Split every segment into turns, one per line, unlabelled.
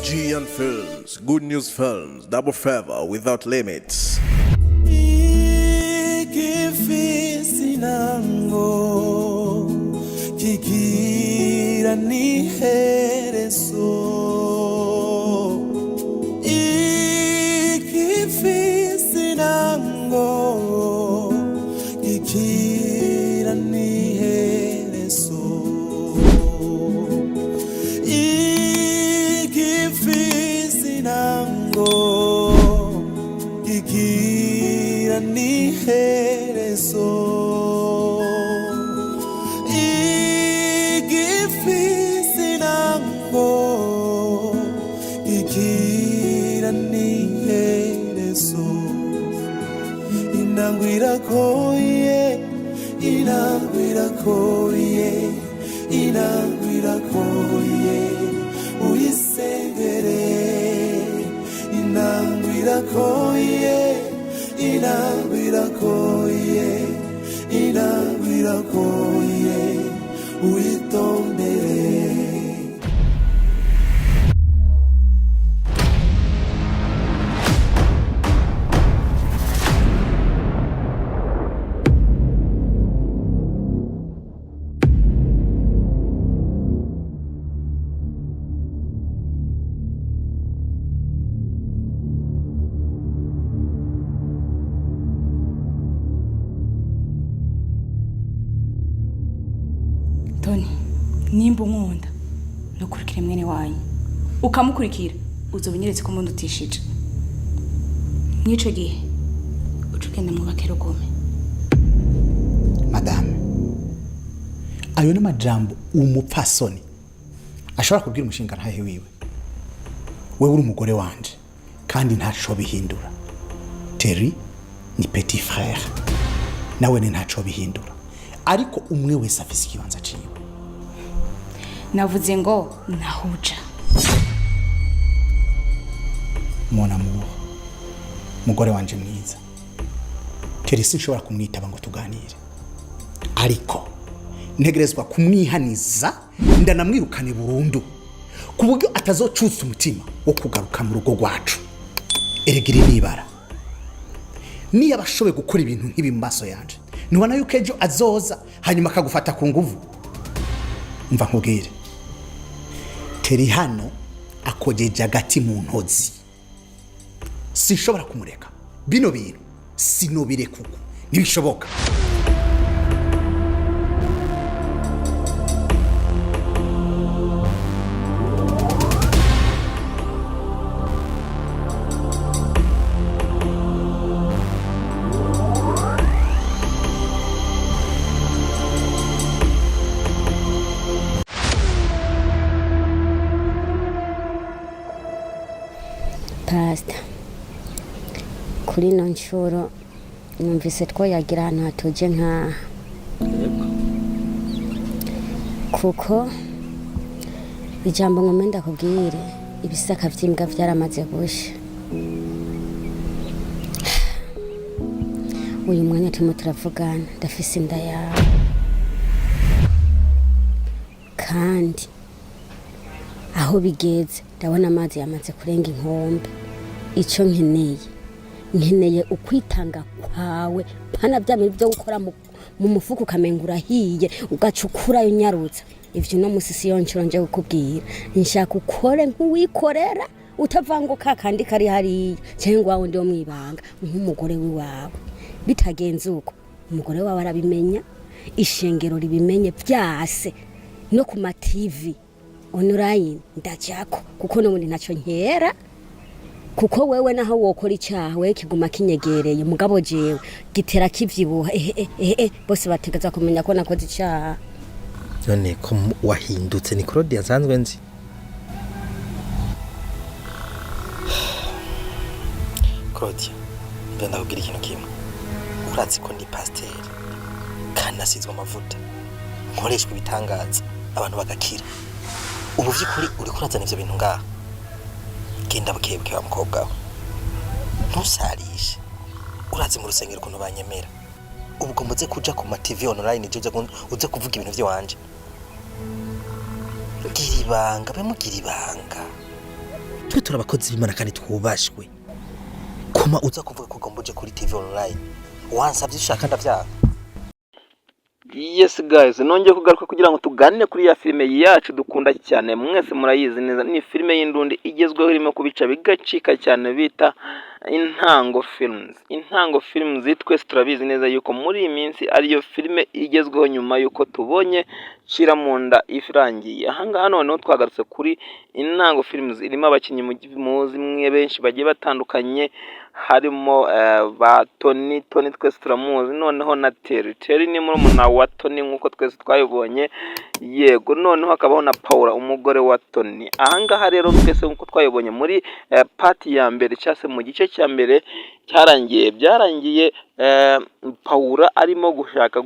GN Films, Good News Films, Double Feather without limits.
Ikifisi nango kikira ni hereso. Ikifisi nango kikira ni hereso. Ikifisi nango kikira ni hereso. Igifisi nango kikira ni hereso. Inangwira koye, inangwira koye, inangwira koye, uyisengere. Inangwira koye, inangwira koye, inangwira koye, uitondere.
Tony, nimba unkunda nukurikira mwene wanyu ukamukurikira uzobinyeretse ko umuntu utishije. Mwico gihe ucugenda mu bakerogome.
Madame, ayo ni majambo umupfasoni ashobora kubwira umushinga ntahe wiwe. Wewe uri umugore wanje kandi ntaco bihindura. Terry ni petit frère, nawe ni ntaco bihindura. Ariko umwe wese afise ikibanza ciwe.
Navuze ngo nahuja.
Mon amour, mugore wanje mwiza. Terry sinshobora kumwitaba ngo tuganire. Ariko ntegerezwa kumwihaniza ndanamwirukane burundu kuburyo atazocutsa umutima wo kugaruka mu rugo rwacu. Eregire nibara. Ni abashobe gukora ibintu nk'ibi mu maso yanje. Nubona yuko ejo azoza hanyuma akagufata ku nguvu. Mva nkubwire. Terry hano akojeje agati mu ntozi. Sinshobora kumureka. Bino bintu sinobire kuko nibishoboka.
Pastor, kuri no nshuro numvise ko yagira ahantu hatoje nka kuko ijambo ngomenda kubwire ibisaka vyimbwa vyaramaze gusha. Uyu mwanya turimo turavugana ndafise inda yawe kandi aho bigeze ndabona amazi yamaze kurenga inkombe. Ico nkeneye ukwitanga kwawe pana byamwe byo gukora mu mufuko kamengura hiye ugacukura yo nyarutsa. Ivyo no musisi yonchiro nje gukubwira nshaka ukore nk'uwikorera utavanguka kandi kari hari cyangwa wundi wo mwibanga nk'umugore wiwawe. Bitagenze uko umugore wawe arabimenya, ishengero ribimenye byase no ku ma TV online ndajako kuko no muri naco nkera kuko wewe naho wokora icyawe kiguma kinyegereye mugabo jewe gitera kivyibuha bose bategeza kumenya ko nakoze icyaha.
None ko wahindutse ni Claude yazanzwe nzi. Claude, ndenda kugira ikintu kimwe. Uratsi ko ndi pasteur kandi nasizwe amavuta. Nkoreshwa ibitangaza. abantu bagakira ubu vy'ukuri uri kurazana ivyo bintu ngaha genda bukebuke wa mukobwa we ntusarishe urazi mu rusengero ukuntu banyemera ubwo mbuze kuja ku ma TV online uze kuvuga ibintu vy'iwanje gira ibanga bemugira ibanga twe turabakozi b'Imana kandi twubashwe kuma uza kuvuga ko gombuje kuri TV online wansavye ushaka ndavyanga.
Yes guys, nongeye kugaruka kugira ngo tuganire kuri ya filime yacu dukunda cyane, mwese murayizi neza, ni filime y'indundi igezweho irimo kubica bigacika cyane bita Intango Films. Intango Films twese turabizi neza yuko muri iyi minsi ariyo filime igezweho nyuma yuko tubonye Shiramunda ifirangiye. Ahangaha noneho twagarutse kuri Intango Films, irimo abakinnyi muzi mwe benshi bagiye batandukanye, harimo ba Tony twese turamuzi, noneho na Terry ni murumuna wa Tony nkuko twese twayibonye, yego, noneho hakabaho na Paula umugore wa Tony. Ahangaha rero twese nkuko twayibonye muri part ya mbere cyase mu gice cya mbere byarangiye Paula arimo gushaka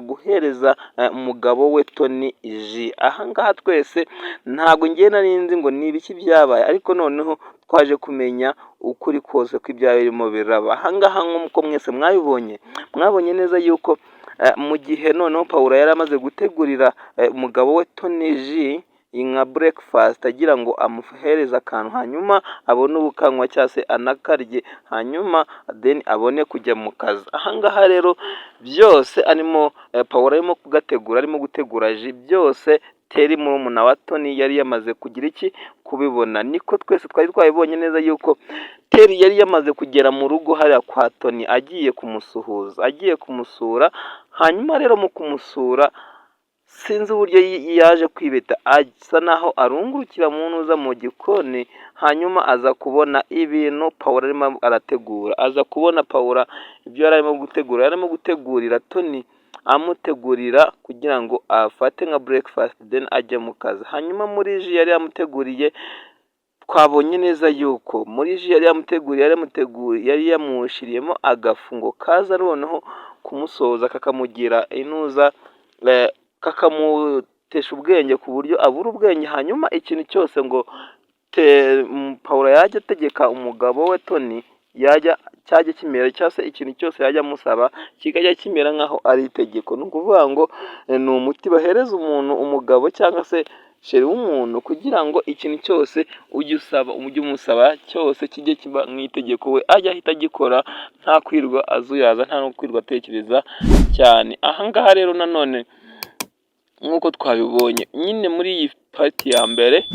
guhereza umugabo we Tony ji. Ahangaha twese ntago ngiye narinzi ngo ni ibiki byabaye, ariko noneho twaje kumenya ukuri kose ko ibyawe birimo biraba. Ahangaha nk'uko mwese mwabonye neza yuko mu gihe noneho Paula yari amaze gutegurira umugabo we Tony ji inka breakfast agira ngo amuhereza akantu, hanyuma abone ubukanywa cyase anakarye, hanyuma then abone kujya mu kazi. Ahangaha rero byose arimo Paula arimo gutegura ji, byose Terry murumuna wa Tony yari yamaze kugira iki kubibona. Niko twese twari twayibonye neza yuko Terry yari yamaze kugera mu rugo hariya kwa Tony agiye kumusura, hanyuma rero mu kumusura sinzi uburyo yaje kwibeta, asa naho arungurukira mu ntuza mu gikoni, hanyuma aza kubona ibintu Paula arimo arategura, ibyo yarimo gutegurira Tony, amutegurira kugira ngo afate nka breakfast then ajye mu kazi. Hanyuma muri ji yari yamuteguriye, twabonye neza yuko muri ji yari yamushiriyemo agafungo kaza noneho kumusoza kakamugira inuza, kakamutesha ubwenge ku buryo abura ubwenge. Hanyuma ikintu cyose ngo Paula yajya ategeka umugabo we Tony cyajya kimera, cyase ikintu cyose yajya amusaba kikajya kimera nkaho ari itegeko. Ni ukuvuga ngo ni umuti bahereza umugabo cyangwa se sheri w'umuntu, kugira ngo ikintu cyose ujye umusaba cyose kijye kiba nk'itegeko, we ajya ahita agikora nta kwirwa azuyaza, nta no kwirwa atekereza cyane. Ahangaha rero nanone nk'uko twabibonye nyine muri iyi party ya mbere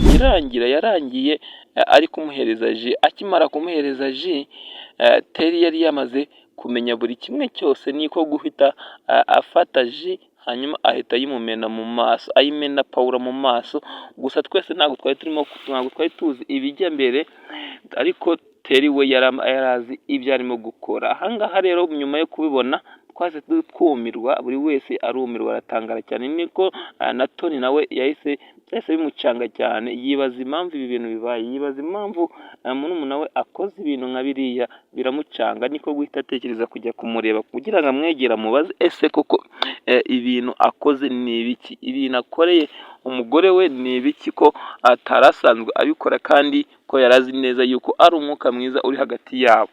yarangiye ari kumuhereza ji. Akimara kumuhereza ji, Terry yari yamaze kumenya buri kimwe cyose, niko guhita afata ji, hanyuma ahita ayimena Paula mu maso. Gusa twese ntabwo twari tuzi ibijya mbere, ariko Terry we yarazi ibyo arimo gukora. Ahangaha rero nyuma yo kubibona twase twumirwa, buri wese arumirwa aratangara cyane, niko na Tony nawe yahise bimucanga cyane, yibaza impamvu ibi bintu bibaye, yibaza impamvu murumuna we akoze ibintu nka biriya, biramucanga. Niko guhita atekereza kujya kumureba kugira ngo amwegere amubaze ese koko ibintu akoze ni ibiki, ibintu akoreye umugore we ni ibiki, ko atarasanzwe abikora kandi ko yarazi neza yuko ari umwuka mwiza uri hagati yabo.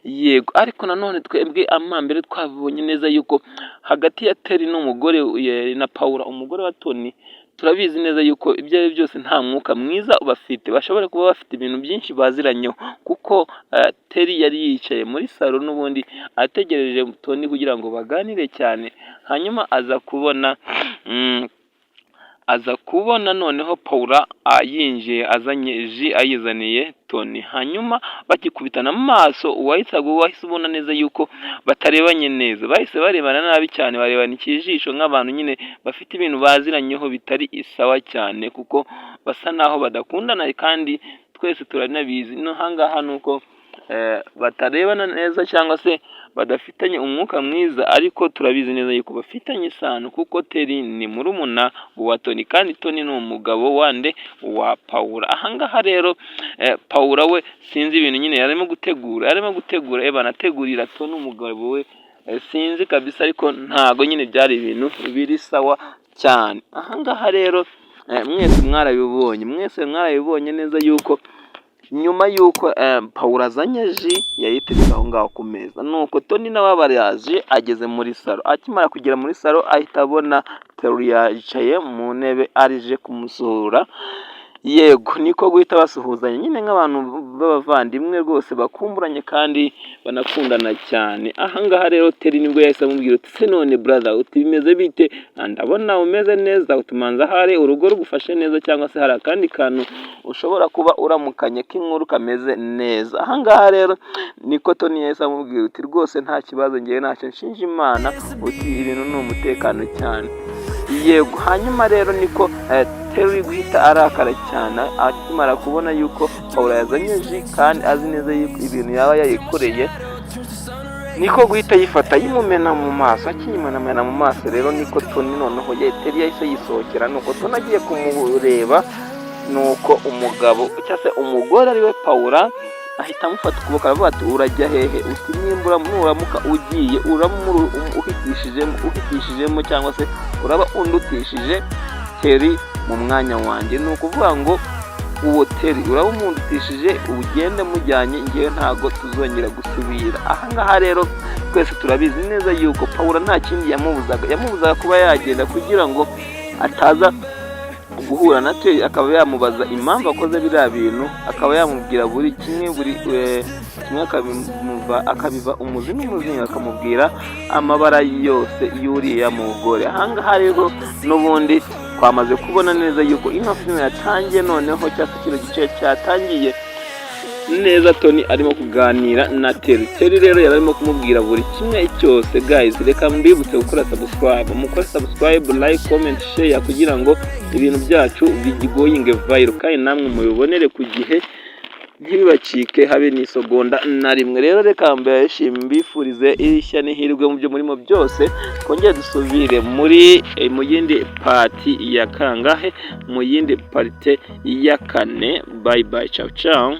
Yego, ariko nanone twebwe amambere twabonye neza yuko hagati ya Terry n'umugore na Paula umugore wa Tony, turabizi neza yuko ibyo ari byose nta mwuka mwiza bafite, bashobora kuba bafite ibintu byinshi baziranyeho, kuko Terry yari yicaye muri salo n'ubundi ategereje Tony kugira ngo baganire cyane. Hanyuma aza kubona noneho Paula yinjiye azanye ji ayizaniye Tony, hanyuma bakikubitana amaso, wahise ubona neza yuko batarebanye neza, bahise barebana nabi cyane, barebana ikijisho nk'abantu nyine bafite ibintu baziranyeho bitari isawa cyane, kuko basa naho badakundana kandi twese turanabizi. No hangaha nuko batarebana neza cyangwa se badafitanye umwuka mwiza, ariko turabizi neza yuko bafitanye isano, kuko Terry ni murumuna wa Tony kandi Tony ni umugabo wa Paula. Ahangaha rero Paula we sinzi ibintu nyine yarimo gutegura banategurira Tony umugabo we, sinzi kabisa, ariko ntago nyine byari ibintu biri sawa cyane. Ahangaha rero mwese mwarabibonye neza yuko nyuma yuko Paula azanye ji yayiteretse aho ngaho ku meza, nuko Tony nawe abaraje ageze muri salo. Akimara kugera muri salo ahita abona Terry yicaye mu ntebe arije kumusuhura. Yego niko guhita basuhuzanya nyine nk'abantu b'abavandimwe rwose bakumburanye kandi banakundana cyane. Ahangaha rero Terry nibwo yahise amubwira uti se none brother uti bimeze bite, ndabona umeze neza, utumanza hari urugo rugufashe neza cyangwa se hari akandi kantu ushobora kuba uramukanye k'inkuru kameze neza. Ahangaha rero niko Tony yahise amubwira uti rwose nta kibazo ngewe ntacyo nshinja Imana, uti ibintu ni umutekano cyane. Yego hanyuma rero niko Terry guhita arakara cyane akimara kubona yuko Paula yazanye ji kandi azi neza yuko ibintu yaba yayikoreye, niko guhita yifata yimumena mu maso. Akinyimena mu maso rero niko Tony noneho Terry yahise yisohokera. Nuko Tony agiye kumureba, nuko umugabo cyangwa se umugore ariwe Paula ahita amufata ukuboko aravuga ati urajya hehe, uti nimbura nuramuka ugiye uhitishijemo cyangwa se uraba undutishije Terry mu mwanya wanjye. Ni ukuvuga ngo uwo Terry uraba umundutishije ugende mujyanye, ngewe ntago tuzongera gusubira. Ahangaha rero twese turabizi neza yuko Paula nta kindi yamubuzaga kuba yagenda kugira ngo ataza guhura na Terry akaba yamubaza impamvu akoze biriya bintu, akaba yamubwira buri kimwe akabiva umuzi n'umuzingo, akamubwira amabara yose y'uriya mugore. Ahangaha rero n'ubundi twamaze kubona neza yuko ino filime yatangiye noneho cyangwa kino gice cyatangiye neza. Tony arimo kuganira na Terry rero yarimo kumubwira buri kimwe cyose. Guys reka mbibutse gukora subscribe, like, comment, share kugira ngo ibintu byacu bigoyinge viral kandi namwe mubibonere ku gihe ntibibacike habe n'isegonda na rimwe. Rero reka mbifurize ishya n'ihirwe mu byo murimo byose. Twongere dusubire mu yindi party ya kangahe, mu yindi party ya kane. Bye bye, ciao ciao.